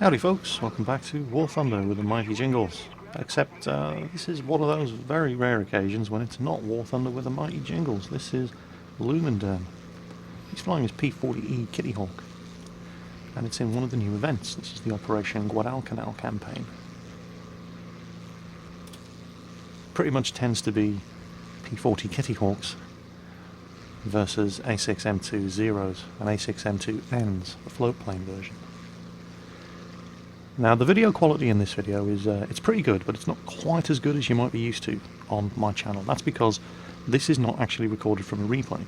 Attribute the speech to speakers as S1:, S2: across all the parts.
S1: Howdy folks, welcome back to War Thunder with the mighty Jingles. Except this is one of those very rare occasions when it's not War Thunder with the mighty Jingles. This is Lumenderm. He's flying his P-40E Kittyhawk, and it's in one of the new events. This is the Operation Guadalcanal campaign. Pretty much tends to be P-40 Kittyhawks versus A6M2 Zeros and A6M2Ns, the floatplane version. Now the video quality in this video is it's pretty good, but it's not quite as good as you might be used to on my channel. That's because this is not actually recorded from a replay.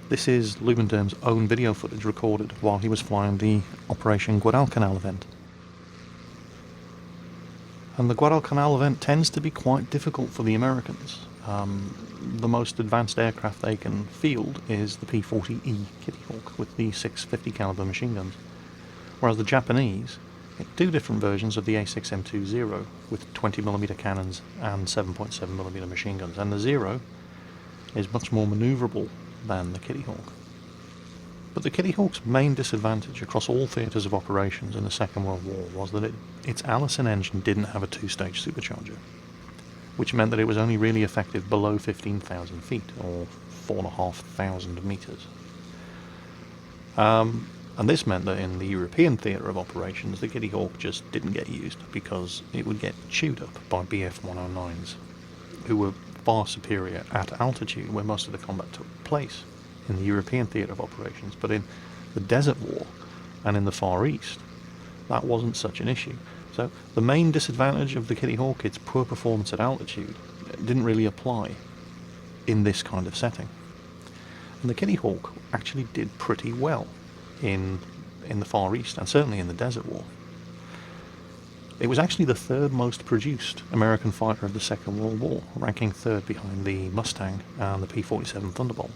S1: This is Lumenderm's own video footage recorded while he was flying the Operation Guadalcanal event. And the Guadalcanal event tends to be quite difficult for the Americans. The most advanced aircraft they can field is the P-40E Kittyhawk with the 650 caliber machine guns, whereas the Japanese get two different versions of the A6M2 Zero with 20mm cannons and 7.7mm machine guns, and the Zero is much more manoeuvrable than the Kittyhawk. But the Kittyhawk's main disadvantage across all theatres of operations in the Second World War was that its Allison engine didn't have a two-stage supercharger, which meant that it was only really effective below 15,000 feet, or 4,500 metres. And this meant that in the European theatre of operations, the Kittyhawk just didn't get used because it would get chewed up by BF-109s, who were far superior at altitude where most of the combat took place in the European theatre of operations. But in the Desert War and in the Far East, that wasn't such an issue. So the main disadvantage of the Kittyhawk, its poor performance at altitude, didn't really apply in this kind of setting. And the Kittyhawk actually did pretty well in the Far East, and certainly in the Desert War. It was actually the third most produced American fighter of the Second World War, ranking third behind the Mustang and the P-47 Thunderbolt.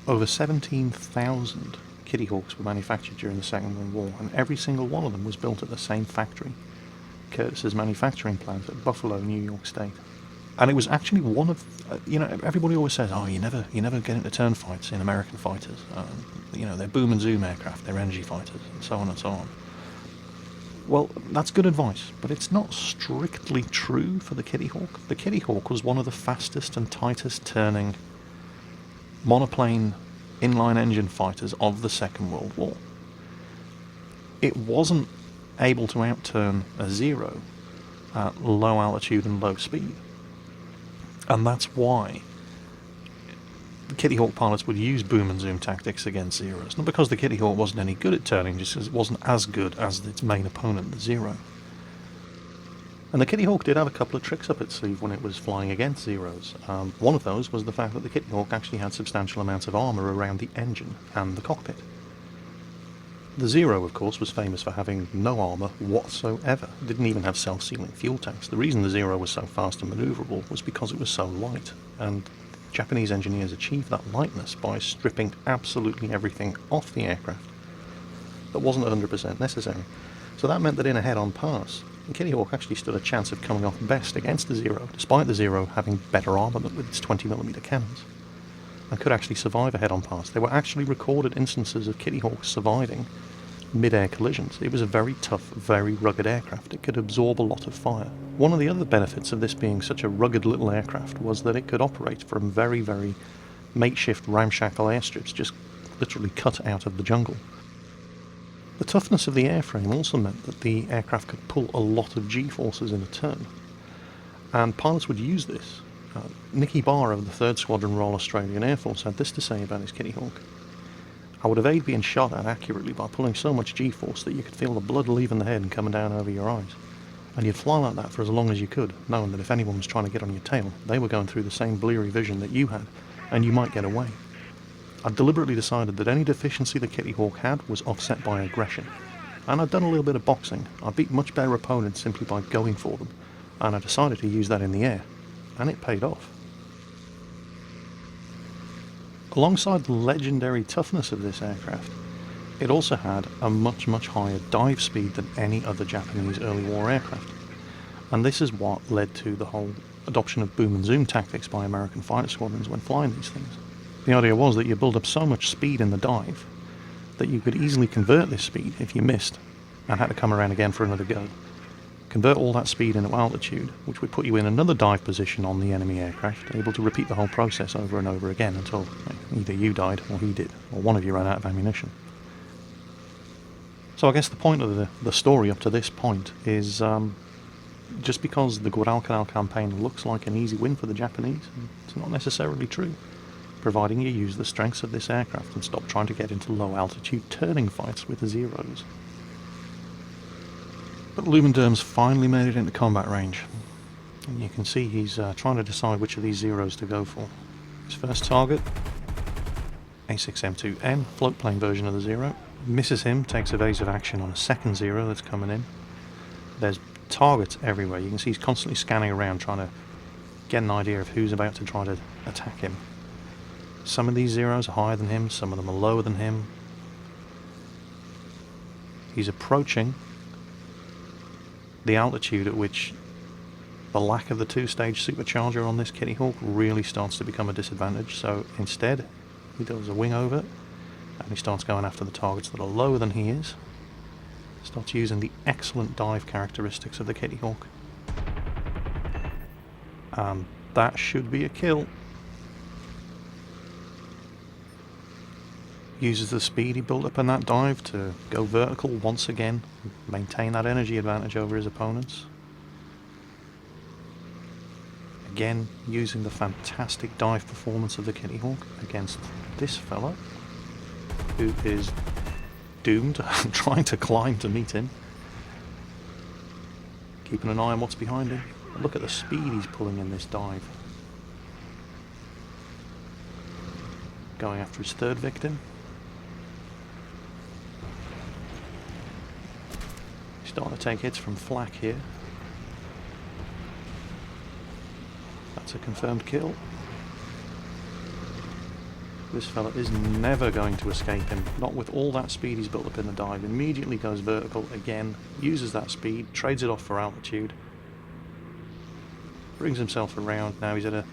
S1: Over 17,000 Kittyhawks were manufactured during the Second World War, and every single one of them was built at the same factory, Curtis's manufacturing plant at Buffalo, New York State. And it was actually one of, everybody always says, oh, you never get into turn fights in American fighters. They're boom and zoom aircraft, they're energy fighters, and so on and so on. Well, that's good advice, but it's not strictly true for the Kittyhawk. The Kittyhawk was one of the fastest and tightest turning monoplane inline engine fighters of the Second World War. It wasn't able to outturn a Zero at low altitude and low speed. And that's why the Kittyhawk pilots would use boom and zoom tactics against Zeros. Not because the Kittyhawk wasn't any good at turning, just because it wasn't as good as its main opponent, the Zero. And the Kittyhawk did have a couple of tricks up its sleeve when it was flying against Zeros. One of those was the fact that the Kittyhawk actually had substantial amounts of armour around the engine and the cockpit. The Zero, of course, was famous for having no armour whatsoever. It didn't even have self-sealing fuel tanks. The reason the Zero was so fast and manoeuvrable was because it was so light, and Japanese engineers achieved that lightness by stripping absolutely everything off the aircraft that wasn't 100% necessary. So that meant that in a head-on pass, the Kittyhawk actually stood a chance of coming off best against the Zero, despite the Zero having better armament with its 20mm cannons, and could actually survive a head-on pass. There were actually recorded instances of Kittyhawks surviving mid-air collisions. It was a very tough, very rugged aircraft. It could absorb a lot of fire. One of the other benefits of this being such a rugged little aircraft was that it could operate from very, very makeshift ramshackle airstrips just literally cut out of the jungle. The toughness of the airframe also meant that the aircraft could pull a lot of G-forces in a turn, and pilots would use this. Nicky Barr of the 3rd Squadron Royal Australian Air Force had this to say about his Kittyhawk. I would evade being shot at accurately by pulling so much G-force that you could feel the blood leaving the head and coming down over your eyes. And you'd fly like that for as long as you could, knowing that if anyone was trying to get on your tail, they were going through the same bleary vision that you had, and you might get away. I deliberately decided that any deficiency the Kittyhawk had was offset by aggression. And I'd done a little bit of boxing. I beat much better opponents simply by going for them, and I decided to use that in the air, and it paid off. Alongside the legendary toughness of this aircraft, it also had a much, much higher dive speed than any other Japanese early war aircraft. And this is what led to the whole adoption of boom and zoom tactics by American fighter squadrons when flying these things. The idea was that you build up so much speed in the dive that you could easily convert this speed, if you missed, and had to come around again for another go. Convert all that speed into altitude, which would put you in another dive position on the enemy aircraft, able to repeat the whole process over and over again until either you died or he did, or one of you ran out of ammunition. So I guess the point of the story up to this point is just because the Guadalcanal campaign looks like an easy win for the Japanese, it's not necessarily true, providing you use the strengths of this aircraft and stop trying to get into low altitude turning fights with the Zeros. But Lumendurm's finally made it into combat range, and you can see he's trying to decide which of these Zeros to go for. His first target, A6M2N, float plane version of the Zero, misses him, takes evasive action on a second Zero that's coming in. There's targets everywhere. You can see he's constantly scanning around trying to get an idea of who's about to try to attack him. Some of these Zeros are higher than him, some of them are lower than him. He's approaching the altitude at which the lack of the two-stage supercharger on this Kittyhawk really starts to become a disadvantage, so instead he does a wing over and he starts going after the targets that are lower than he is. Starts using the excellent dive characteristics of the Kittyhawk. And that should be a kill. Uses the speed he built up in that dive to go vertical once again, maintain that energy advantage over his opponents. Again, using the fantastic dive performance of the Kittyhawk against this fella, who is doomed, trying to climb to meet him. Keeping an eye on what's behind him. Look at the speed he's pulling in this dive. Going after his third victim. He's starting to take hits from flak here. That's a confirmed kill. This fella is never going to escape him, not with all that speed he's built up in the dive. Immediately goes vertical again, uses that speed, trades it off for altitude, brings himself around. Now he's going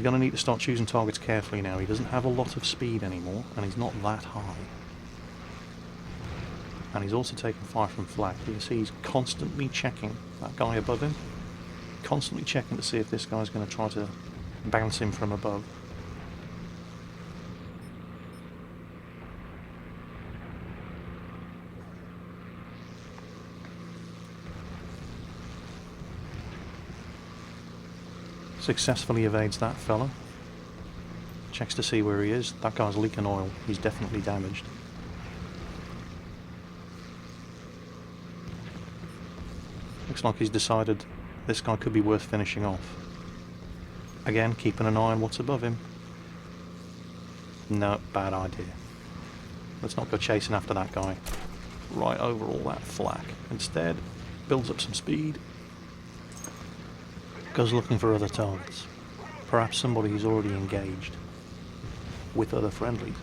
S1: to need to start choosing targets carefully now. He doesn't have a lot of speed anymore, and he's not that high. And he's also taking fire from flak. You can see he's constantly checking that guy above him, constantly checking to see if this guy's going to try to bounce him from above. Successfully evades that fella. Checks to see where he is. That guy's leaking oil. He's definitely damaged. Looks like he's decided this guy could be worth finishing off. Again, keeping an eye on what's above him. No, bad idea. Let's not go chasing after that guy. Right over all that flak. Instead, builds up some speed. Goes looking for other targets. Perhaps somebody who's already engaged with other friendlies.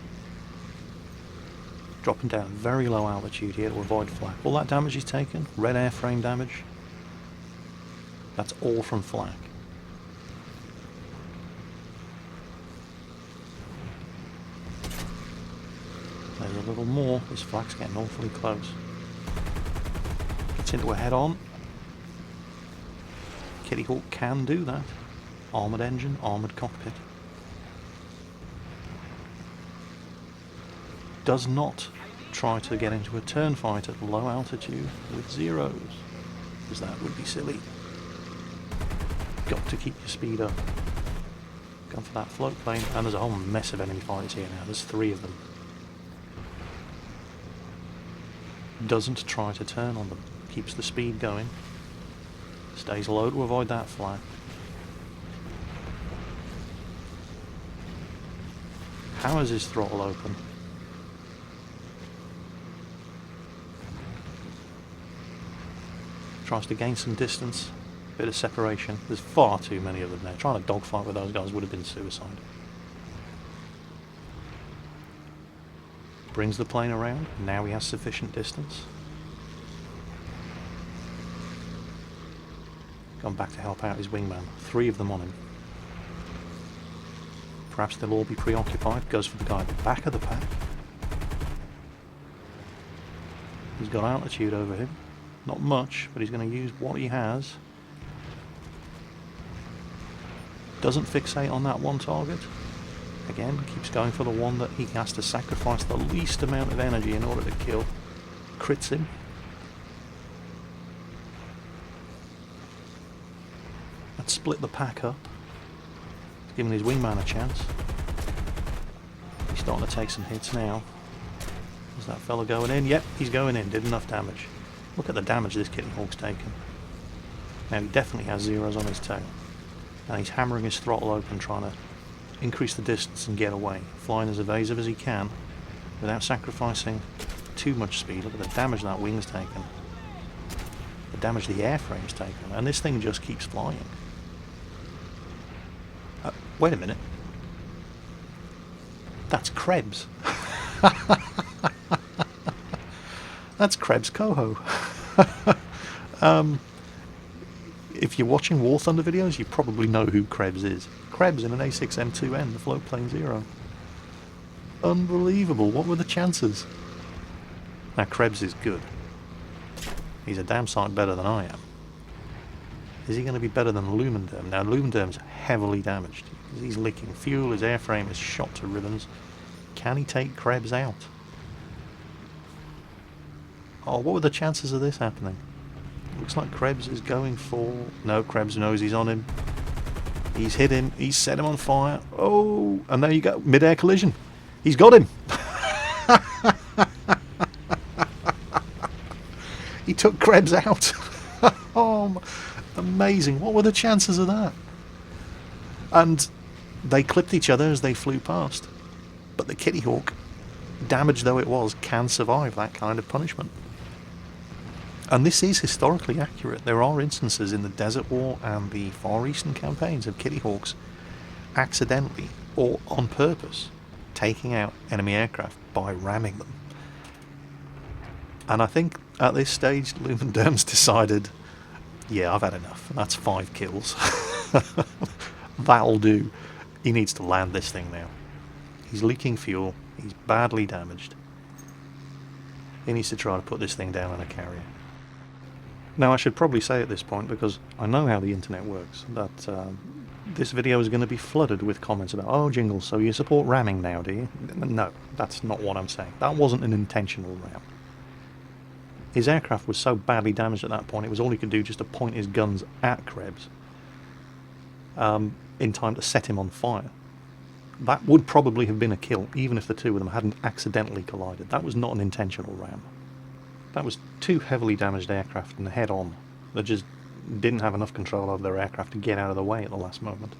S1: Dropping down very low altitude here to avoid flak. All that damage he's taken, red airframe damage, that's all from flak. There's a little more. This flak's getting awfully close. Gets into a head-on. Kittyhawk can do that. Armoured engine, armoured cockpit. Does not try to get into a turn fight at low altitude with Zeros, because that would be silly. Got to keep your speed up. Going for that float plane, and there's a whole mess of enemy fighters here now. There's 3 of them. Doesn't try to turn on them. Keeps the speed going. Stays low to avoid that flak. Hammers his throttle open. Tries to gain some distance. Bit of separation. There's far too many of them there. Trying to dogfight with those guys would have been suicide. Brings the plane around. Now he has sufficient distance. Gone back to help out his wingman. 3 of them on him. Perhaps they'll all be preoccupied. Goes for the guy at the back of the pack. He's got altitude over him. Not much, but he's going to use what he has. Doesn't fixate on that one target. Again, keeps going for the one that he has to sacrifice the least amount of energy in order to kill. Crits him. Let's split the pack up. Giving his wingman a chance. He's starting to take some hits now. Is that fella going in? Yep, he's going in. Did enough damage. Look at the damage this Kittyhawk's taken. Now he definitely has zeros on his tail. And he's hammering his throttle open, trying to increase the distance and get away. Flying as evasive as he can without sacrificing too much speed. Look at the damage that wing's taken. The damage the airframe's taken. And this thing just keeps flying. Wait a minute. That's Krebs. That's Krebs Coho. If you're watching War Thunder videos, you probably know who Krebs is. Krebs in an A6M2N, the Float Plane Zero. Unbelievable. What were the chances? Now, Krebs is good. He's a damn sight better than I am. Is he going to be better than Lumenderm? Now, Lumenderm's heavily damaged. He's leaking fuel, his airframe is shot to ribbons. Can he take Krebs out? Oh, what were the chances of this happening? Looks like Krebs is going for... No, Krebs knows he's on him. He's hit him, he's set him on fire. Oh, and there you go, mid-air collision. He's got him. He took Krebs out. Oh, amazing. What were the chances of that? And they clipped each other as they flew past. But the Kittyhawk, damaged though it was, can survive that kind of punishment. And this is historically accurate. There are instances in the Desert War and the Far Eastern campaigns of Kittyhawks accidentally or on purpose taking out enemy aircraft by ramming them. And I think at this stage Lumenderm's decided, yeah, I've had enough. That's 5 kills. That'll do. He needs to land this thing now. He's leaking fuel. He's badly damaged. He needs to try to put this thing down on a carrier. Now, I should probably say at this point, because I know how the internet works, that this video is going to be flooded with comments about, oh, Jingles, so you support ramming now, do you? No, that's not what I'm saying. That wasn't an intentional ram. His aircraft was so badly damaged at that point, it was all he could do just to point his guns at Krebs in time to set him on fire. That would probably have been a kill, even if the two of them hadn't accidentally collided. That was not an intentional ram. That was 2 heavily damaged aircraft and head-on that just didn't have enough control over their aircraft to get out of the way at the last moment.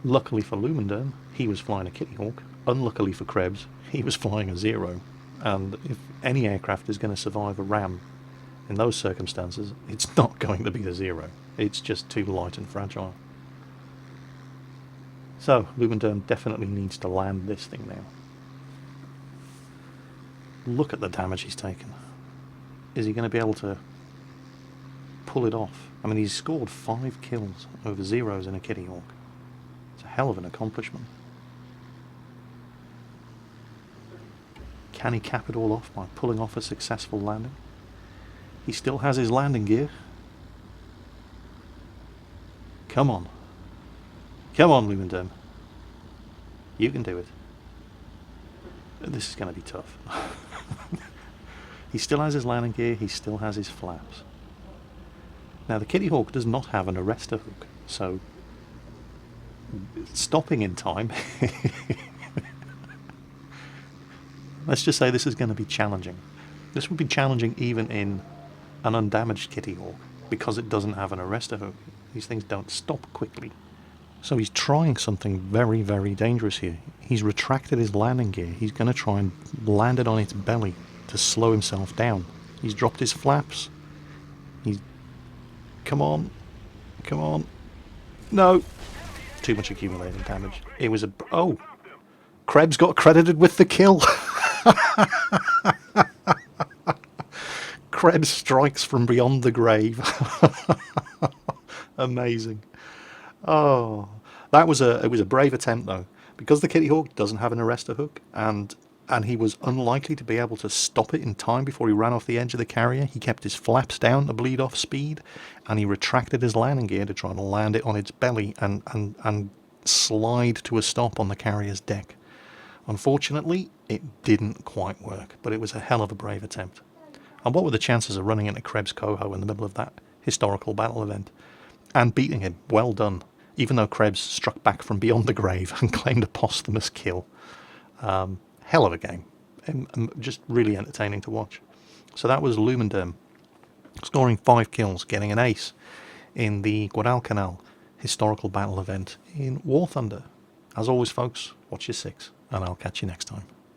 S1: Luckily for Lumenderm, he was flying a Kittyhawk. Unluckily for Krebs, he was flying a Zero. And if any aircraft is going to survive a ram in those circumstances, it's not going to be the Zero. It's just too light and fragile. So, Lumenderm definitely needs to land this thing now. Look at the damage he's taken. Is he going to be able to pull it off? I mean, he's scored 5 kills over zeros in a Kittyhawk. It's a hell of an accomplishment. Can he cap it all off by pulling off a successful landing? He still has his landing gear. Come on. Come on, Lumenderm. You can do it. This is going to be tough. He still has his landing gear, he still has his flaps. Now the Kittyhawk does not have an arrestor hook, so stopping in time, let's just say this is going to be challenging. This would be challenging even in an undamaged Kittyhawk, because it doesn't have an arrestor hook. These things don't stop quickly. So he's trying something very, very dangerous here. He's retracted his landing gear. He's going to try and land it on its belly to slow himself down. He's dropped his flaps. He's... Come on. Come on. No. Too much accumulated damage. It was a... Oh! Krebs got credited with the kill. Krebs strikes from beyond the grave. Amazing. Oh, it was a brave attempt though, because the Kittyhawk doesn't have an arrestor hook, and and he was unlikely to be able to stop it in time before he ran off the edge of the carrier. He kept his flaps down to bleed off speed, and he retracted his landing gear to try and land it on its belly and slide to a stop on the carrier's deck. Unfortunately, it didn't quite work, but it was a hell of a brave attempt. And what were the chances of running into Krebs Coho in the middle of that historical battle event and beating him? Well done, even though Krebs struck back from beyond the grave and claimed a posthumous kill. Hell of a game. Just really entertaining to watch. So that was Lumenderm, scoring 5 kills, getting an ace in the Guadalcanal historical battle event in War Thunder. As always, folks, watch your 6, and I'll catch you next time.